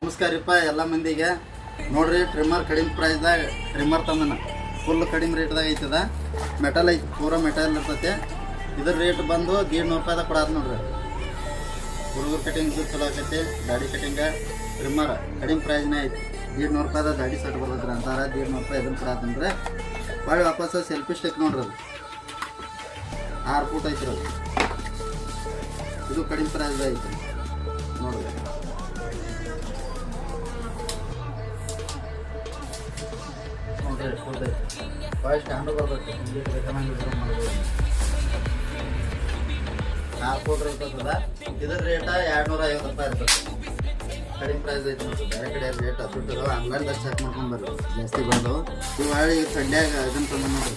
ನಮಸ್ಕಾರಪ್ಪ ಎಲ್ಲ ಮಂದಿಗೆ ನೋಡ್ರಿ ಟ್ರಿಮ್ಮರ್ ಕಡಿಮೆ ಪ್ರೈಸ್ದಾಗ ಟ್ರಿಮ್ಮರ್ ತಂದನ ಫುಲ್ ಕಡಿಮೆ ರೇಟ್ದಾಗ ಐತದ ಮೆಟಲ್ ಐತಿ ಪೂರ ಮೆಟಲ್ ಇರ್ತೈತೆ ಇದ್ರ ರೇಟ್ ಬಂದು 150 ರೂಪಾಯಿದಾಗ ಕೊಡಾದ ನೋಡ್ರಿ ಹುಡುಗರು ಕಟಿಂಗ್ ಚಲೋ ಆಕೈತಿ ದಾಡಿ ಕಟಿಂಗ ಟ್ರಿಮ್ಮರ್ ಕಡಿಮೆ ಪ್ರೈಸ್ನೇ ಐತಿ 150 ರೂಪಾಯಿದಾಗ ದಾಡಿ ಸೆಟ್ ಬರ್ತದ್ರಿ ಅಂತಾರೆ 150 ರೂಪಾಯಿ ಇದನ್ನು ಕೊಡಾತಂದ್ರೆ ಹೊಳ್ಳಿ ವಾಪಸ್ ಸೆಲ್ಫಿ ಸ್ಟಿಕ್ ನೋಡ್ರಿ ಅದು 6 ಫೂಟ್ ಐತ್ರಿ ಅದು ಇದು ಕಡಿಮೆ ಪ್ರೈಸ್ದಾಗ ಐತಿ ನೋಡ್ರಿ ಫಸ್ಟ್ ಸ್ಟ್ಯಾಂಡು ಬರ್ತೈತಿ ಮಾಡ್ಬೋದು 4 ಫೂಟ್ ಇರ್ತದ ಇದ್ರ ರೇಟ 250 ರೂಪಾಯಿ ಇರ್ತದೆ ಕಡಿಮೆ ಪ್ರೈಸ್ ಐತಿ ನೋಡ್ರಿ ಬೇರೆ ಕಡೆ ರೇಟ್ ದುಡ್ಡು ಆನ್ಲೈನ್ದಾಗ ಚೆಕ್ ಮಾಡ್ಕೊಂಡು ಬರ್ರಿ ಜಾಸ್ತಿ ಬಂದವು ಇವು ಹಳ್ಳಿ ಥಂಡ್ಯಾಗ ಇದನ್ನು ತಂದ ನೋಡ್ರಿ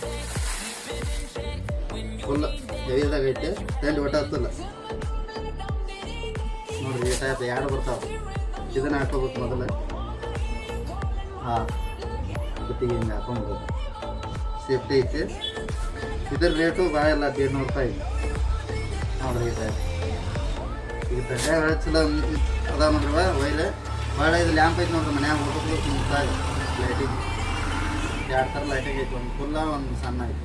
ಫುಲ್ ಹೆವಿದಾಗ ಐತೆ ಟೆಂಟ್ ಒಟ್ಟ ಹತ್ತಲ್ಲ ನೋಡ್ರಿ ಈ ಟೈಪ್ 2 ಬರ್ತಾವೆ ಇದನ್ನು ಹಾಕೋಬೇಕು ಮೊದಲು ಹಾಂ ಕುತ್ತಿಗೆ ಹಿಂಗೆ ಹಾಕೊಂಡ್ಬೋದು ಸೇಫ್ಟಿ ಐತಿ ಇದ್ರ ರೇಟು ಭಾಳ ಇಲ್ಲ 150 ರೂಪಾಯಿ ನೋಡ್ರಿ ಈ ಟೈಪ್ ಈಗ ತಡ್ಯಾಗ ಚಲೋ ಅದಾವ ನೋಡ್ರಿ ಒಯ್ಲೆ ಭಾಳ ಇದು ಲ್ಯಾಂಪ್ ಐತಿ ನೋಡ್ರಿ ಮನ್ಯಾಗ ಹೋಗೋದು ಮುಂತಾಗ ಲೈಟಿಂಗ್ 2 ಥರ ಲೈಟಿಂಗ್ ಐತಿ ಒಂದು ಫುಲ್ಲ ಒಂದು ಸಣ್ಣ ಐತಿ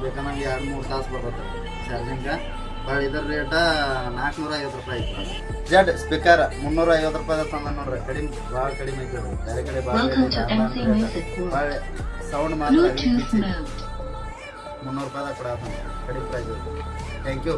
ಬೇಕಂದಂಗೆ 2-3 ತಾಸು ಬರ್ತದೆ ಚಾರ್ಜಿಂಗ ಭಾಳ ಇದ್ರ ರೇಟ 450 ರೂಪಾಯಿ ಐತಿ ಜಡ್ ಸ್ಪೀಕರ್ 350 ರೂಪಾಯಿ ತಂದ ನೋಡ್ರಿ ಕಡಿಮೆ ಭಾಳ ಕಡಿಮೆ ಐತಿ ಬೇರೆ ಕಡೆ ಭಾಳ ಭಾಳ ಸೌಂಡ್ ಮಾತ್ರ 300 ರೂಪಾಯಿದಾಗ ಕೊಡತ್ತ ಕಡಿಮೆ ಪ್ರೈಸ್ ಥ್ಯಾಂಕ್ ಯು